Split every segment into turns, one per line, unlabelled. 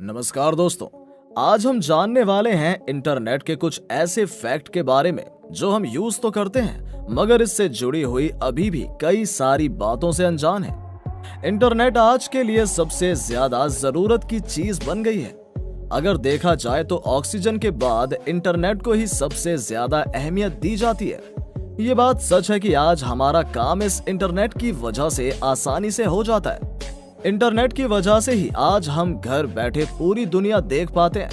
नमस्कार दोस्तों, आज हम जानने वाले हैं इंटरनेट के कुछ ऐसे फैक्ट के बारे में जो हम यूज तो करते हैं मगर इससे जुड़ी हुई अभी भी कई सारी बातों से अनजान है। इंटरनेट आज के लिए सबसे ज्यादा जरूरत की चीज बन गई है। अगर देखा जाए तो ऑक्सीजन के बाद इंटरनेट को ही सबसे ज्यादा अहमियत दी जाती है। ये बात सच है कि आज हमारा काम इस इंटरनेट की वजह से आसानी से हो जाता है। इंटरनेट की वजह से ही आज हम घर बैठे पूरी दुनिया देख पाते हैं।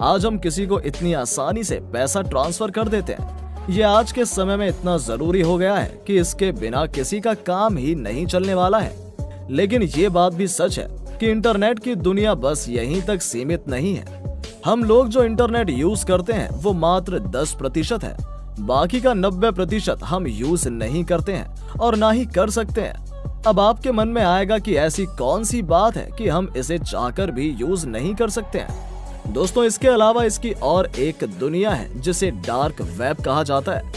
आज हम किसी को इतनी आसानी से पैसा ट्रांसफर कर देते हैं। ये आज के समय में इतना जरूरी हो गया है कि इसके बिना किसी का काम ही नहीं चलने वाला है। लेकिन ये बात भी सच है कि इंटरनेट की दुनिया बस यहीं तक सीमित नहीं है। हम लोग जो इंटरनेट यूज करते हैं वो मात्र 10% है। बाकी का 90% हम यूज नहीं करते हैं और ना ही कर सकते हैं। अब आपके मन में आएगा कि ऐसी कौन सी बात है कि हम इसे चाहकर भी यूज नहीं कर सकते हैं। दोस्तों, इसके अलावा इसकी और एक दुनिया है जिसे डार्क वेब कहा जाता है।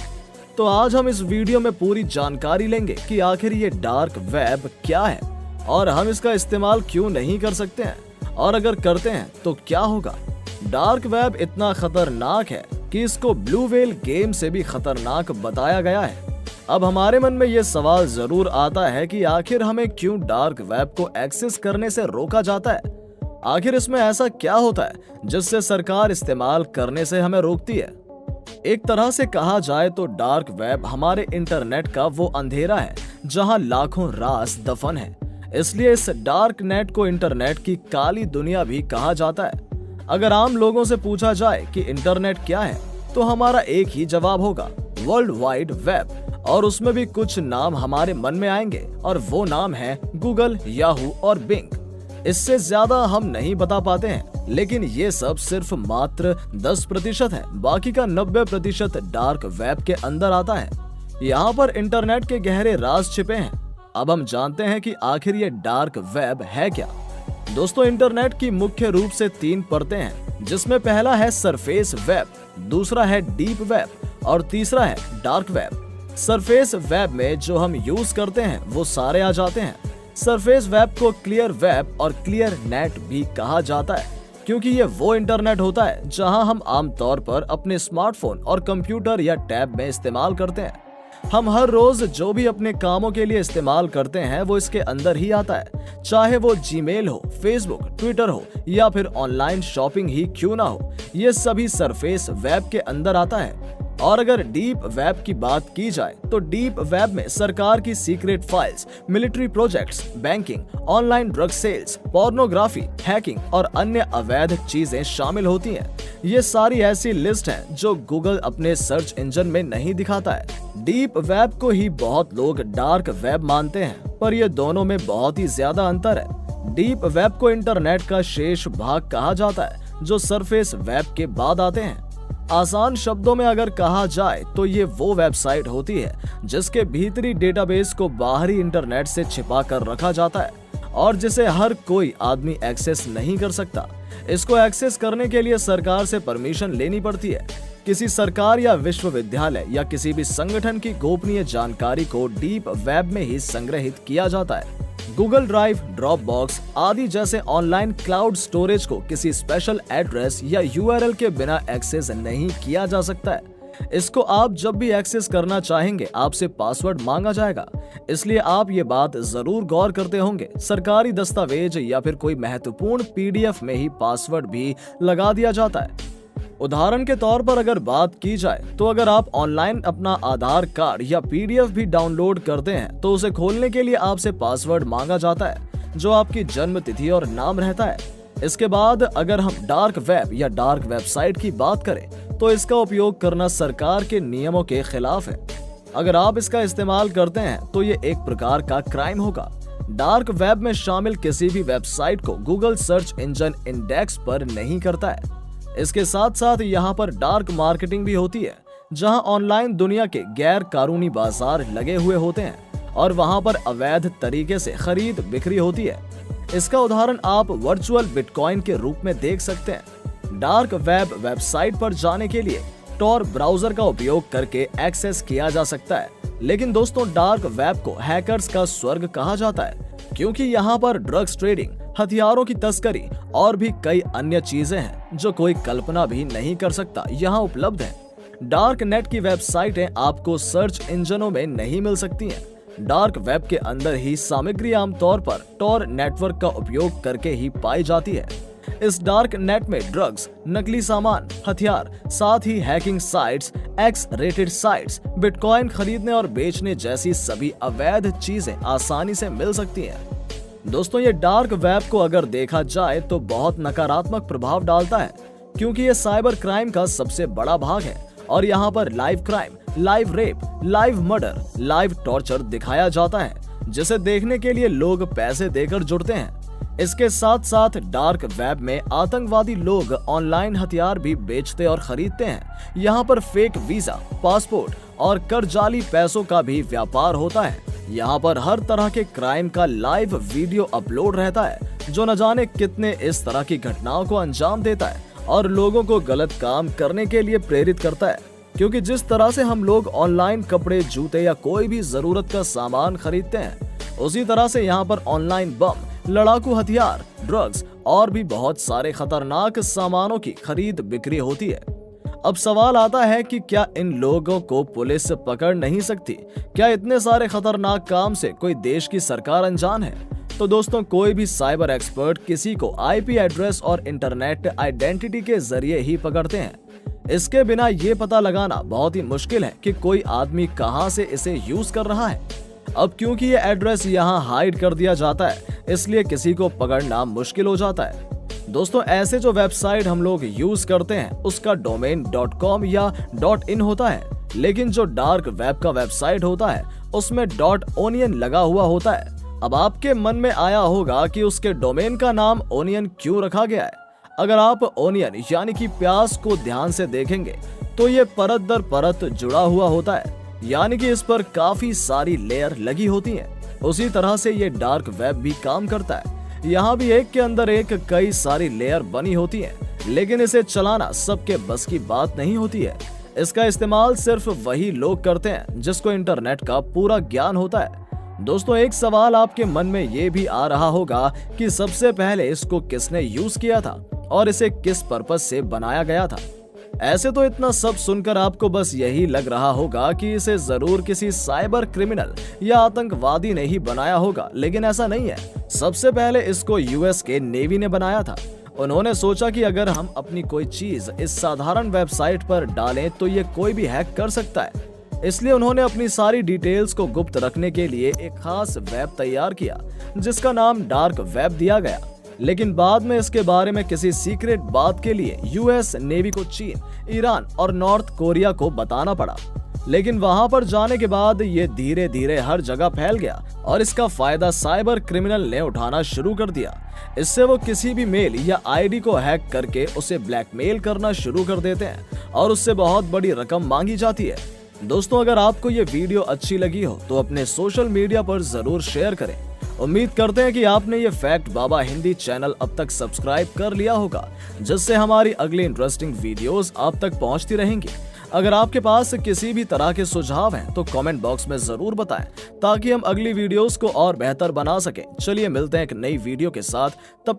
तो आज हम इस वीडियो में पूरी जानकारी लेंगे कि आखिर ये डार्क वेब क्या है और हम इसका इस्तेमाल क्यों नहीं कर सकते हैं, और अगर करते हैं तो क्या होगा। डार्क वेब इतना खतरनाक है कि इसको ब्लू व्हेल गेम से भी खतरनाक बताया गया है। अब हमारे मन में ये सवाल जरूर आता है कि आखिर हमें क्यों डार्क वेब को एक्सेस करने से रोका जाता है। आखिर इसमें ऐसा क्या होता है जिससे सरकार इस्तेमाल करने से हमें रोकती है। एक तरह से कहा जाए तो डार्क वेब हमारे इंटरनेट का वो अंधेरा है जहां लाखों राज दफन है। इसलिए इस डार्क नेट को इंटरनेट की काली दुनिया भी कहा जाता है। अगर आम लोगों से पूछा जाए कि इंटरनेट क्या है तो हमारा एक ही जवाब होगा, वर्ल्ड वाइड वेब। और उसमें भी कुछ नाम हमारे मन में आएंगे और वो नाम है गूगल, याहू और बिंग। इससे ज्यादा हम नहीं बता पाते हैं, लेकिन ये सब सिर्फ मात्र 10% है। बाकी का 90% डार्क वेब के अंदर आता है। यहाँ पर इंटरनेट के गहरे राज छिपे हैं। अब हम जानते हैं कि आखिर ये डार्क वेब है क्या। दोस्तों, इंटरनेट की मुख्य रूप से 3 परतें हैं, जिसमें पहला है सरफेस वेब, दूसरा है डीप वेब और तीसरा है डार्क वेब। सरफेस वेब में जो हम यूज करते हैं वो सारे आ जाते हैं। सरफेस वेब को क्लियर वेब और क्लियर नेट भी कहा जाता है, क्योंकि ये वो इंटरनेट होता है जहां हम आमतौर पर अपने स्मार्टफोन और कंप्यूटर या टैब में इस्तेमाल करते हैं। हम हर रोज जो भी अपने कामों के लिए इस्तेमाल करते हैं वो इसके अंदर ही आता है, चाहे वो जीमेल हो, फेसबुक, ट्विटर हो या फिर ऑनलाइन शॉपिंग ही क्यों ना हो, ये सभी सरफेस वेब के अंदर आता है। और अगर डीप वेब की बात की जाए तो डीप वेब में सरकार की secret files, military projects, banking, online drug sales, pornography, hacking और अन्य अवैध चीजें शामिल होती हैं। ये सारी ऐसी लिस्ट हैं जो गूगल अपने सर्च इंजन में नहीं दिखाता है। डीप वेब को ही बहुत लोग डार्क वेब मानते हैं, पर ये दोनों में बहुत ही ज्यादा अंतर है। डीप वेब को इंटरनेट का शेष भाग कहा जाता है, जो सरफेस वेब के बाद आते हैं। आसान शब्दों में अगर कहा जाए तो ये वो वेबसाइट होती है जिसके भीतरी डेटाबेस को बाहरी इंटरनेट से छिपा कर रखा जाता है और जिसे हर कोई आदमी एक्सेस नहीं कर सकता। इसको एक्सेस करने के लिए सरकार से परमिशन लेनी पड़ती है। किसी सरकार या विश्वविद्यालय या किसी भी संगठन की गोपनीय जानकारी को डीप वेब में ही संग्रहित किया जाता है। गूगल ड्राइव, ड्रॉपबॉक्स आदि जैसे ऑनलाइन क्लाउड स्टोरेज को किसी स्पेशल एड्रेस या यूआरएल के बिना एक्सेस नहीं किया जा सकता है। इसको आप जब भी एक्सेस करना चाहेंगे आपसे पासवर्ड मांगा जाएगा। इसलिए आप ये बात जरूर गौर करते होंगे, सरकारी दस्तावेज या फिर कोई महत्वपूर्ण पीडीएफ में ही पासवर्ड भी लगा दिया जाता है। उदाहरण के तौर पर अगर बात की जाए तो अगर आप ऑनलाइन अपना आधार कार्ड या पीडीएफ भी डाउनलोड करते हैं तो उसे खोलने के लिए आपसे पासवर्ड मांगा जाता है, जो आपकी जन्म तिथि और नाम रहता है। इसके बाद अगर हम डार्क वेब या डार्क वेबसाइट की बात करें तो इसका उपयोग करना सरकार के नियमों के खिलाफ है। अगर आप इसका इस्तेमाल करते हैं तो ये एक प्रकार का क्राइम होगा। डार्क वेब में शामिल किसी भी वेबसाइट को गूगल सर्च इंजन इंडेक्स पर नहीं करता है। इसके साथ साथ यहाँ पर डार्क मार्केटिंग भी होती है, जहाँ ऑनलाइन दुनिया के गैर कानूनी बाजार लगे हुए होते हैं और वहाँ पर अवैध तरीके से खरीद बिक्री होती है। इसका उदाहरण आप वर्चुअल बिटकॉइन के रूप में देख सकते हैं। डार्क वेब वेबसाइट पर जाने के लिए टॉर ब्राउजर का उपयोग करके एक्सेस किया जा सकता है। लेकिन दोस्तों, डार्क वेब को हैकर्स का स्वर्ग कहा जाता है, क्योंकि यहाँ पर ड्रग्स ट्रेडिंग, हथियारों की तस्करी और भी कई अन्य चीजें हैं जो कोई कल्पना भी नहीं कर सकता यहाँ उपलब्ध है। डार्क नेट की वेबसाइटें आपको सर्च इंजनों में नहीं मिल सकती हैं। डार्क वेब के अंदर ही सामग्री आमतौर पर टॉर नेटवर्क का उपयोग करके ही पाई जाती है। इस डार्क नेट में ड्रग्स, नकली सामान, हथियार, साथ ही hacking sites, X rated sites, bitcoin खरीदने और बेचने जैसी सभी अवैध चीजें आसानी से मिल सकती हैं। दोस्तों, ये डार्क वेब को अगर देखा जाए तो बहुत नकारात्मक प्रभाव डालता है, क्योंकि ये साइबर क्राइम का सबसे बड़ा भाग है और यहाँ पर live crime, live rape, live murder, live torture दिखाया जाता है, जिसे देखने के लिए लोग पैसे देकर जुड़ते हैं। इसके साथ साथ डार्क वेब में आतंकवादी लोग ऑनलाइन हथियार भी बेचते और खरीदते हैं। यहाँ पर फेक वीजा, पासपोर्ट और कर्जाली पैसों का भी व्यापार होता है। यहाँ पर हर तरह के क्राइम का लाइव वीडियो अपलोड रहता है, जो न जाने कितने इस तरह की घटनाओं को अंजाम देता है और लोगों को गलत काम करने के लिए प्रेरित करता है। क्योंकि जिस तरह से हम लोग ऑनलाइन कपड़े, जूते या कोई भी जरूरत का सामान खरीदते हैं, उसी तरह से यहाँ पर ऑनलाइन बम, लड़ाकू हथियार, ड्रग्स और भी बहुत सारे खतरनाक सामानों की खरीद बिक्री होती है। अब सवाल आता है कि क्या इन लोगों को पुलिस पकड़ नहीं सकती? क्या इतने सारे खतरनाक काम से कोई देश की सरकार अनजान है? तो दोस्तों, कोई भी साइबर एक्सपर्ट किसी को आईपी एड्रेस और इंटरनेट आइडेंटिटी के जरिए ही पकड़ते हैं। इसके बिना ये पता लगाना बहुत ही मुश्किल है कि कोई आदमी कहां से इसे यूज कर रहा है। अब क्योंकि ये एड्रेस यहाँ हाइड कर दिया जाता है, इसलिए किसी को पकड़ना मुश्किल हो जाता है। दोस्तों, ऐसे जो वेबसाइट हम लोग यूज करते हैं उसका डोमेन .com या .in होता है, लेकिन जो डार्क वेब का वेबसाइट होता है उसमें .onion लगा हुआ होता है। अब आपके मन में आया होगा कि उसके डोमेन का नाम ओनियन क्यों रखा गया है। अगर आप ओनियन यानी कि प्याज को ध्यान से देखेंगे तो ये परत दर परत जुड़ा हुआ होता है, यानी कि इस पर काफी सारी लेयर लगी होती हैं। उसी तरह से ये डार्क वेब भी काम करता है। यहाँ भी एक के अंदर एक कई सारी लेयर बनी होती हैं, लेकिन इसे चलाना सबके बस की बात नहीं होती है। इसका इस्तेमाल सिर्फ वही लोग करते हैं जिसको इंटरनेट का पूरा ज्ञान होता है। दोस्तों, एक सवाल आपके मन में ये भी आ रहा होगा कि सबसे पहले इसको किसने यूज किया था और इसे किस पर्पस से बनाया गया था। ऐसे तो इतना सब सुनकर आपको बस यही लग रहा होगा कि इसे जरूर किसी साइबर क्रिमिनल या आतंकवादी ने ही बनाया होगा, लेकिन ऐसा नहीं है। सबसे पहले इसको यूएस के नेवी ने बनाया था। उन्होंने सोचा कि अगर हम अपनी कोई चीज इस साधारण वेबसाइट पर डालें तो ये कोई भी हैक कर सकता है, इसलिए उन्होंने अपनी सारी डिटेल्स को गुप्त रखने के लिए एक खास वेब तैयार किया जिसका नाम डार्क वेब दिया गया। लेकिन बाद में इसके बारे में किसी सीक्रेट बात के लिए यूएस नेवी को चीन, ईरान और नॉर्थ कोरिया को बताना पड़ा। लेकिन वहां पर जाने के बाद ये धीरे धीरे हर जगह फैल गया और इसका फायदा साइबर क्रिमिनल ने उठाना शुरू कर दिया। इससे वो किसी भी मेल या आईडी को हैक करके उसे ब्लैकमेल करना शुरू कर देते हैं और उससे बहुत बड़ी रकम मांगी जाती है। दोस्तों, अगर आपको ये वीडियो अच्छी लगी हो तो अपने सोशल मीडिया पर जरूर शेयर करें। उम्मीद करते हैं कि आपने ये फैक्ट बाबा हिंदी चैनल अब तक सब्सक्राइब कर लिया होगा, जिससे हमारी अगली इंटरेस्टिंग वीडियोस आप तक पहुंचती रहेंगी। अगर आपके पास किसी भी तरह के सुझाव हैं तो कमेंट बॉक्स में जरूर बताएं, ताकि हम अगली वीडियोस को और बेहतर बना सकें। चलिए मिलते हैं एक नई वीडियो के साथ, तब